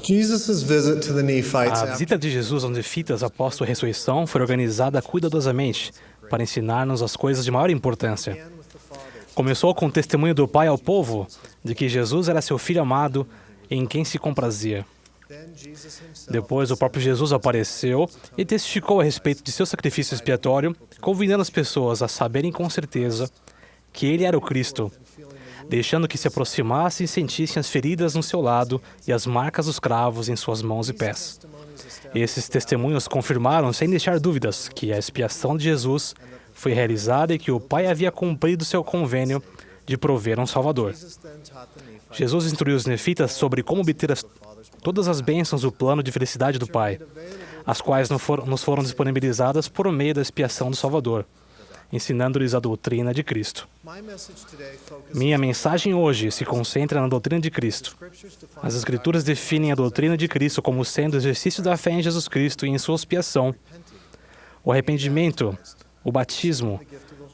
Jesus' visit to the Nephites A visita de Jesus aos Nefitas após sua ressurreição foi organizada cuidadosamente para ensinar-nos as coisas de maior importância. Começou com o testemunho do Pai ao povo de que Jesus era seu Filho amado em quem se comprazia. Depois, o próprio Jesus apareceu e testificou a respeito de seu sacrifício expiatório, convidando as pessoas a saberem com certeza que ele era o Cristo, deixando que se aproximassem e sentissem as feridas no seu lado e as marcas dos cravos em suas mãos e pés. Esses testemunhos confirmaram, sem deixar dúvidas, que a expiação de Jesus foi realizada e que o Pai havia cumprido seu convênio de prover um Salvador. Jesus instruiu os nefitas sobre como obter todas as bênçãos do plano de felicidade do Pai, as quais nos foram disponibilizadas por meio da expiação do Salvador, ensinando-lhes a doutrina de Cristo. Minha mensagem hoje se concentra na doutrina de Cristo. As Escrituras definem a doutrina de Cristo como sendo o exercício da fé em Jesus Cristo e em sua expiação, o arrependimento, o batismo,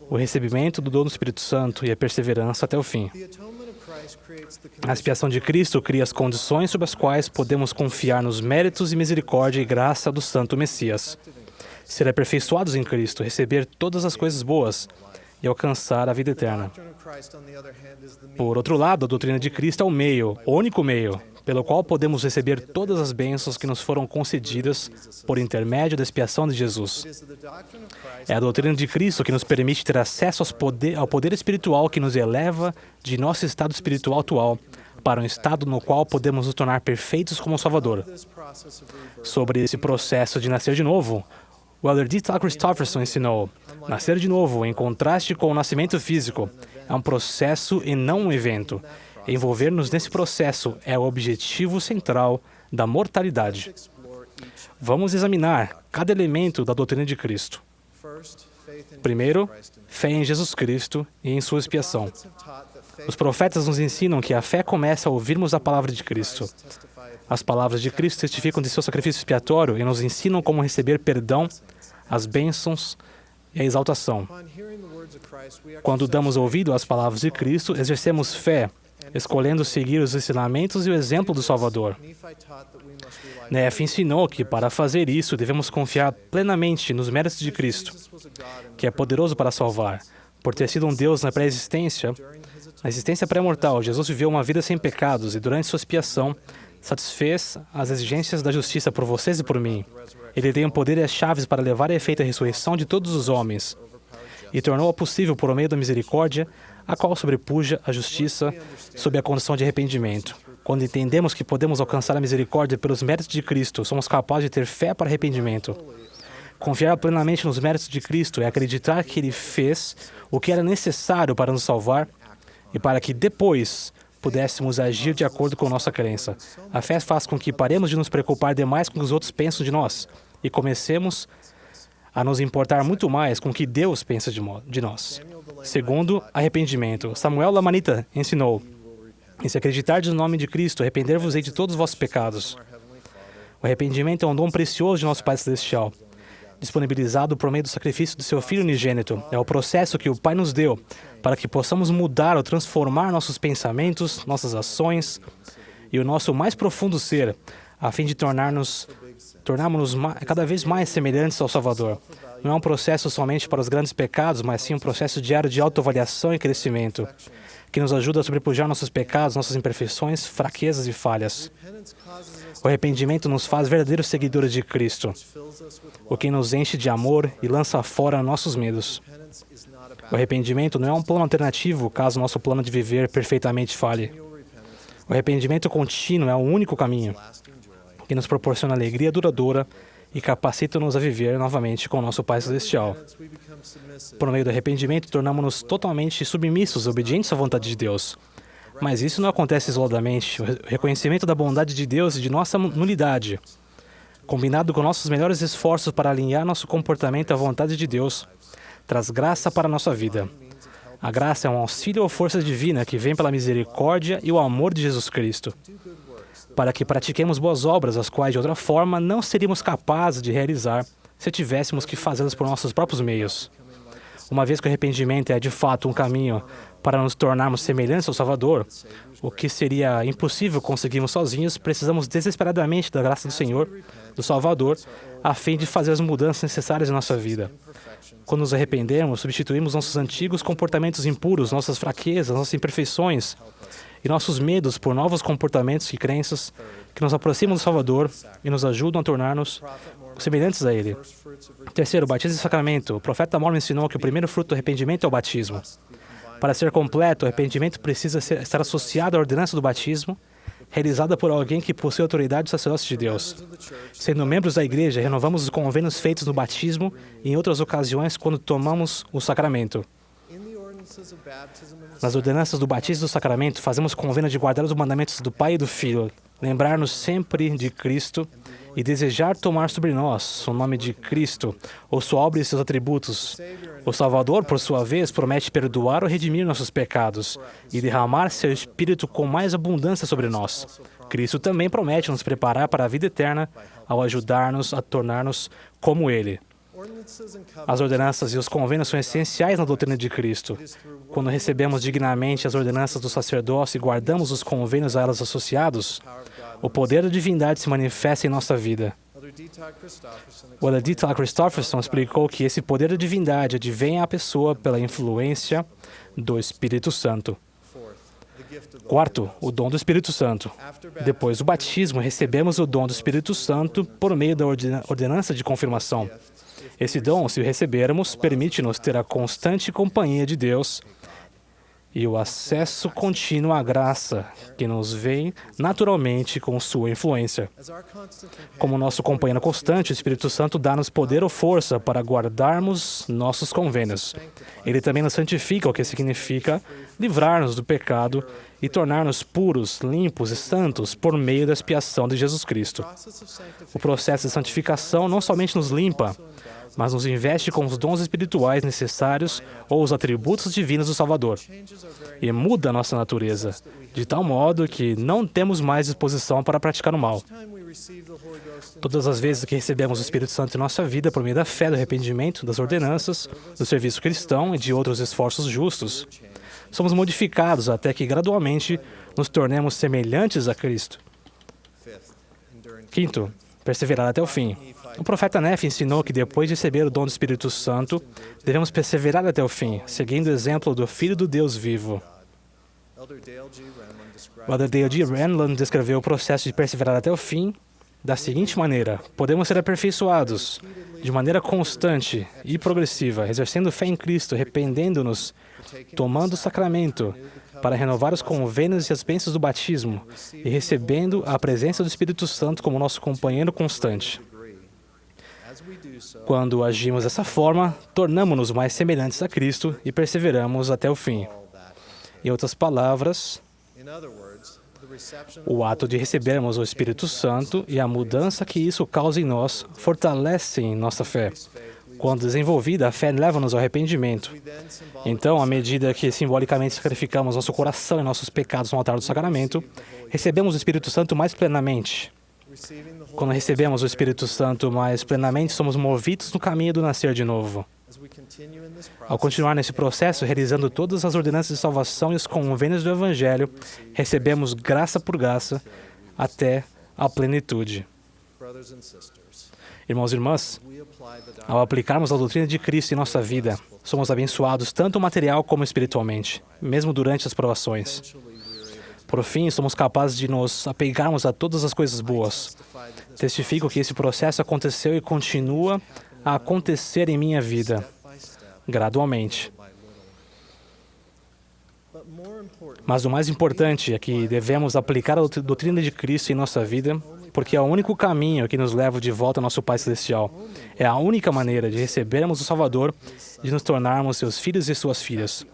o recebimento do dom do Espírito Santo e a perseverança até o fim. A expiação de Cristo cria as condições sob as quais podemos confiar nos méritos e misericórdia e graça do Santo Messias, ser aperfeiçoados em Cristo, receber todas as coisas boas e alcançar a vida eterna. Por outro lado, a doutrina de Cristo é o meio, o único meio, pelo qual podemos receber todas as bênçãos que nos foram concedidas por intermédio da expiação de Jesus. É a doutrina de Cristo que nos permite ter acesso ao poder espiritual que nos eleva de nosso estado espiritual atual para um estado no qual podemos nos tornar perfeitos como Salvador. Sobre esse processo de nascer de novo, o Elder D. Tal Christofferson ensinou: nascer de novo, em contraste com o nascimento físico, é um processo e não um evento. Envolver-nos nesse processo é o objetivo central da mortalidade. Vamos examinar cada elemento da doutrina de Cristo. Primeiro, fé em Jesus Cristo e em sua expiação. Os profetas nos ensinam que a fé começa ao ouvirmos a palavra de Cristo. As palavras de Cristo testificam de seu sacrifício expiatório e nos ensinam como receber perdão, as bênçãos e a exaltação. Quando damos ouvido às palavras de Cristo, exercemos fé, escolhendo seguir os ensinamentos e o exemplo do Salvador. Nefe ensinou que, para fazer isso, devemos confiar plenamente nos méritos de Cristo, que é poderoso para salvar. Por ter sido um Deus na pré-existência, na existência pré-mortal, Jesus viveu uma vida sem pecados e, durante sua expiação, satisfez as exigências da justiça por vocês e por mim. Ele tem o poder e as chaves para levar a efeito a ressurreição de todos os homens e tornou-a possível por meio da misericórdia, a qual sobrepuja a justiça sob a condição de arrependimento. Quando entendemos que podemos alcançar a misericórdia pelos méritos de Cristo, somos capazes de ter fé para arrependimento. Confiar plenamente nos méritos de Cristo é acreditar que Ele fez o que era necessário para nos salvar e para que depois pudéssemos agir de acordo com nossa crença. A fé faz com que paremos de nos preocupar demais com o que os outros pensam de nós e comecemos a nos importar muito mais com o que Deus pensa de nós. Segundo, arrependimento. Samuel Lamanita ensinou: e se acreditardes no nome de Cristo, arrepender-vos-ei de todos os vossos pecados. O arrependimento é um dom precioso de nosso Pai Celestial, disponibilizado por meio do sacrifício do seu Filho unigênito. É o processo que o Pai nos deu para que possamos mudar ou transformar nossos pensamentos, nossas ações e o nosso mais profundo ser, a fim de tornarmos cada vez mais semelhantes ao Salvador. Não é um processo somente para os grandes pecados, mas sim um processo diário de autoavaliação e crescimento, que nos ajuda a sobrepujar nossos pecados, nossas imperfeições, fraquezas e falhas. O arrependimento nos faz verdadeiros seguidores de Cristo, o que nos enche de amor e lança fora nossos medos. O arrependimento não é um plano alternativo caso nosso plano de viver perfeitamente falhe. O arrependimento contínuo é o único caminho que nos proporciona alegria duradoura e capacita-nos a viver novamente com o nosso Pai Celestial. Por meio do arrependimento, tornamos-nos totalmente submissos, obedientes à vontade de Deus. Mas isso não acontece isoladamente. O reconhecimento da bondade de Deus e de nossa nulidade, combinado com nossos melhores esforços para alinhar nosso comportamento à vontade de Deus, traz graça para a nossa vida. A graça é um auxílio ou força divina que vem pela misericórdia e o amor de Jesus Cristo, para que pratiquemos boas obras, as quais, de outra forma, não seríamos capazes de realizar se tivéssemos que fazê-las por nossos próprios meios. Uma vez que o arrependimento é, de fato, um caminho Para nos tornarmos semelhantes ao Salvador, o que seria impossível conseguirmos sozinhos, precisamos desesperadamente da graça do Senhor, do Salvador, a fim de fazer as mudanças necessárias em nossa vida. Quando nos arrependemos, substituímos nossos antigos comportamentos impuros, nossas fraquezas, nossas imperfeições e nossos medos por novos comportamentos e crenças que nos aproximam do Salvador e nos ajudam a tornar-nos semelhantes a Ele. Terceiro, batismo e sacramento. O profeta Mormon ensinou que o primeiro fruto do arrependimento é o batismo. Para ser completo, o arrependimento precisa estar associado à ordenança do batismo, realizada por alguém que possui autoridade do sacerdócio de Deus. Sendo membros da igreja, renovamos os convênios feitos no batismo e em outras ocasiões quando tomamos o sacramento. Nas ordenanças do batismo e do sacramento, fazemos convênio de guardar os mandamentos do Pai e do Filho, lembrar-nos sempre de Cristo e desejar tomar sobre nós o nome de Cristo, ou sua obra e seus atributos. O Salvador, por sua vez, promete perdoar ou redimir nossos pecados e derramar seu Espírito com mais abundância sobre nós. Cristo também promete nos preparar para a vida eterna ao ajudar-nos a tornar-nos como Ele. As ordenanças e os convênios são essenciais na doutrina de Cristo. Quando recebemos dignamente as ordenanças do sacerdócio e guardamos os convênios a elas associados, o poder da divindade se manifesta em nossa vida. O Elder D. Tyler Christofferson explicou que esse poder da divindade advém à pessoa pela influência do Espírito Santo. Quarto, o dom do Espírito Santo. Depois do batismo, recebemos o dom do Espírito Santo por meio da ordenança de confirmação. Esse dom, se o recebermos, permite-nos ter a constante companhia de Deus e o acesso contínuo à graça que nos vem naturalmente com sua influência. Como nosso companheiro constante, o Espírito Santo dá-nos poder ou força para guardarmos nossos convênios. Ele também nos santifica, o que significa livrar-nos do pecado e tornar-nos puros, limpos e santos por meio da expiação de Jesus Cristo. O processo de santificação não somente nos limpa, mas nos investe com os dons espirituais necessários ou os atributos divinos do Salvador. E muda a nossa natureza, de tal modo que não temos mais disposição para praticar o mal. Todas as vezes que recebemos o Espírito Santo em nossa vida por meio da fé, do arrependimento, das ordenanças, do serviço cristão e de outros esforços justos, somos modificados até que gradualmente nos tornemos semelhantes a Cristo. Quinto, perseverar até o fim. O profeta Nefe ensinou que depois de receber o dom do Espírito Santo, devemos perseverar até o fim, seguindo o exemplo do Filho do Deus vivo. O Elder Dale G. Renlund descreveu o processo de perseverar até o fim da seguinte maneira: podemos ser aperfeiçoados de maneira constante e progressiva, exercendo fé em Cristo, arrependendo-nos, tomando o sacramento, para renovar os convênios e as bênçãos do batismo e recebendo a presença do Espírito Santo como nosso companheiro constante. Quando agimos dessa forma, tornamo-nos mais semelhantes a Cristo e perseveramos até o fim. Em outras palavras, o ato de recebermos o Espírito Santo e a mudança que isso causa em nós fortalecem nossa fé. Quando desenvolvida, a fé leva-nos ao arrependimento. Então, à medida que simbolicamente sacrificamos nosso coração e nossos pecados no altar do sacramento, recebemos o Espírito Santo mais plenamente. Quando recebemos o Espírito Santo mais plenamente, somos movidos no caminho do nascer de novo. Ao continuar nesse processo, realizando todas as ordenanças de salvação e os convênios do Evangelho, recebemos graça por graça até a plenitude. Irmãos e irmãs, ao aplicarmos a doutrina de Cristo em nossa vida, somos abençoados tanto material como espiritualmente, mesmo durante as provações. Por fim, somos capazes de nos apegarmos a todas as coisas boas. Testifico que esse processo aconteceu e continua a acontecer em minha vida, gradualmente. Mas o mais importante é que devemos aplicar a doutrina de Cristo em nossa vida, porque é o único caminho que nos leva de volta ao nosso Pai Celestial. É a única maneira de recebermos o Salvador e de nos tornarmos seus filhos e suas filhas.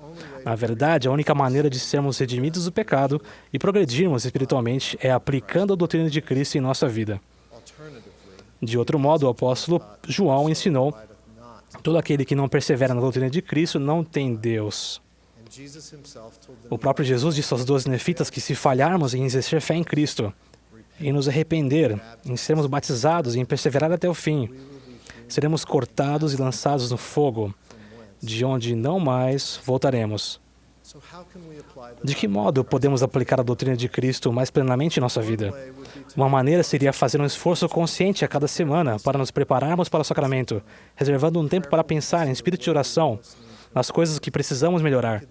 Na verdade, a única maneira de sermos redimidos do pecado e progredirmos espiritualmente é aplicando a doutrina de Cristo em nossa vida. De outro modo, o apóstolo João ensinou: todo aquele que não persevera na doutrina de Cristo não tem Deus. O próprio Jesus disse aos 12 nefitas que se falharmos em exercer fé em Cristo, em nos arrepender, em sermos batizados e em perseverar até o fim, seremos cortados e lançados no fogo, de onde não mais voltaremos. De que modo podemos aplicar a doutrina de Cristo mais plenamente em nossa vida? Uma maneira seria fazer um esforço consciente a cada semana para nos prepararmos para o sacramento, reservando um tempo para pensar em espírito de oração, nas coisas que precisamos melhorar.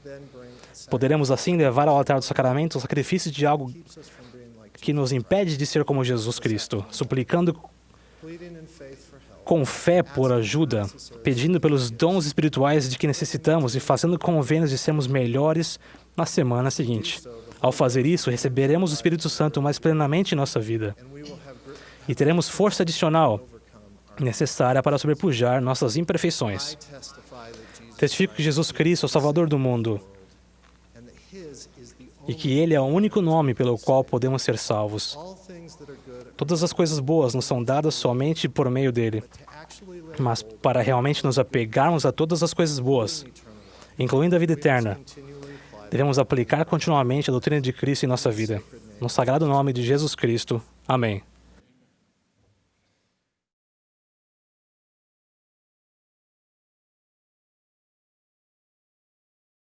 Poderemos assim levar ao altar do sacramento o sacrifício de algo que nos impede de ser como Jesus Cristo, suplicando com fé por ajuda, pedindo pelos dons espirituais de que necessitamos e fazendo convênios de sermos melhores na semana seguinte. Ao fazer isso, receberemos o Espírito Santo mais plenamente em nossa vida e teremos força adicional necessária para sobrepujar nossas imperfeições. Testifico que Jesus Cristo é o Salvador do mundo e que Ele é o único nome pelo qual podemos ser salvos. Todas as coisas boas nos são dadas somente por meio dele. Mas para realmente nos apegarmos a todas as coisas boas, incluindo a vida eterna, devemos aplicar continuamente a doutrina de Cristo em nossa vida. No sagrado nome de Jesus Cristo. Amém.